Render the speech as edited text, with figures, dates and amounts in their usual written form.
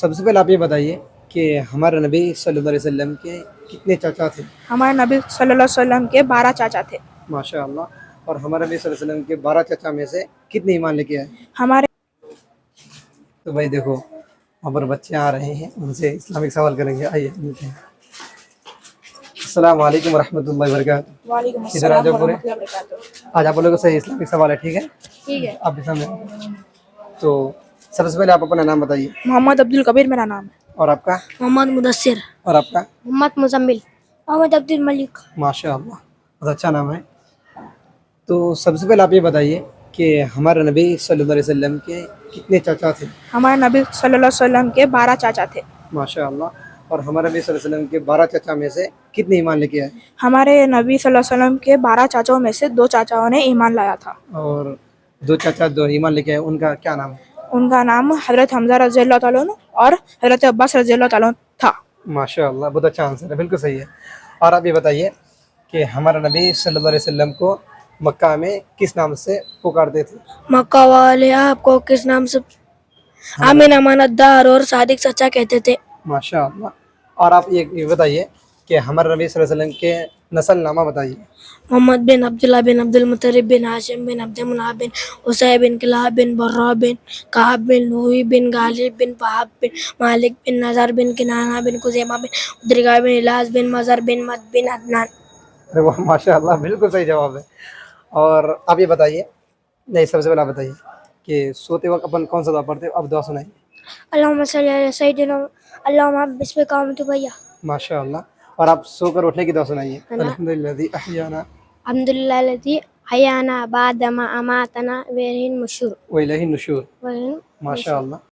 سب سے پہلے آپ یہ بتائیے کہ ہمارے نبی صلی اللہ علیہ وسلم کے کتنے چاچا تھے؟ ہمارے نبی صلی اللہ علیہ وسلم کے 12 چاچا تھے. ماشاء اللہ. اور ہمارے نبی صلی اللہ علیہ وسلم کے 12 چاچا میں سے کتنے ایمان لے کے آئے؟ ہمارے تو بھائی دیکھو وہاں پر بچے آ رہے ہیں، ان سے اسلامک سوال کریں گے. آئیے ملتے ہیں. السلام علیکم ورحمۃ اللہ وبرکاتہ. وعلیکم ادھر آ السلام جاؤ پورے. ورحمۃ اللہ وبرکاتہ. آج آپ لوگوں سے اسلامک سوال ہے، ٹھیک ہے؟ ٹھیک ہے. آپ بھی سامنے. تو سب سے پہلے آپ اپنا نام بتائیے. محمد عبد الکبیر میرا نام ہے. اور آپ کا؟ محمد مدثر. اور آپ کا؟ محمد مزمل. محمد عبد الملک. ماشاء اللہ، بہت اچھا نام ہے. تو سب سے پہلے آپ یہ بتائیے کہ ہمارے نبی صلی اللہ علیہ وسلم کے کتنے چاچا تھے؟ ہمارے نبی صلی اللہ علیہ وسلم کے 12 چاچا تھے. ماشاء اللہ. اور ہمارے نبی صلی اللہ علیہ وسلم کے 12 چاچا میں سے کتنے ایمان لے کے آئے؟ ہمارے نبی صلی اللہ علیہ وسلم کے 12 چاچاؤں میں سے 2 چاچاؤں نے ایمان لایا تھا. اور 2 چاچا جو ایمان لے کے آئے ان کا کیا نام ہے؟ ان کا نام حضرت حمزہ رضی اللہ تعالیٰ عنہ اور حضرت عباس رضی اللہ تعالیٰ عنہ تھا. ماشاء اللہ، بہت اچھا آنسر ہے، بالکل صحیح ہے. اور آپ یہ بتائیے کہ ہمارے نبی صلی اللہ علیہ وسلم کو مکہ میں کس نام سے پکارتے تھے؟ مکہ والے آپ کو کس نام سے آمین امانت دار اور صادق سچا کہتے تھے. ماشاء اللہ. اور آپ یہ بتائیے کہ ہمارے نبی صلی اللہ علیہ وسلم کے نسل نامہ بتائیے. محمد بن عبداللہ بن عبد المطلب بن ہاشم بن عبد مناف بن عصی بن کلاب بن برہ بن کعب بن لوئی بن غالب بن وہب بن مالک بن نضر بن کنانہ بن خزیمہ بن عبدالرگا بن الیاس بن مضر بن مد بن عدنان. ماشاء اللہ، بالکل صحیح جواب ہے. اور آپ یہ بتائیے، نہیں سب سے پہلے آپ بتائیے کہ سوتے وقت اپن کون سا دعا پڑھتے ہیں؟ اب دعا سنائیں. اللہم صلی علی سیدنا اللہم بسم قامت بھیا. ماشاء اللہ. اور آپ سو کر اٹھنے کی دعا سنائیے. الحمدللہ احیانا الحمدللہ الذی احیانا بعد ما اماتنا وإلیہ النشور. وإلیہ النشور. ماشاء اللہ.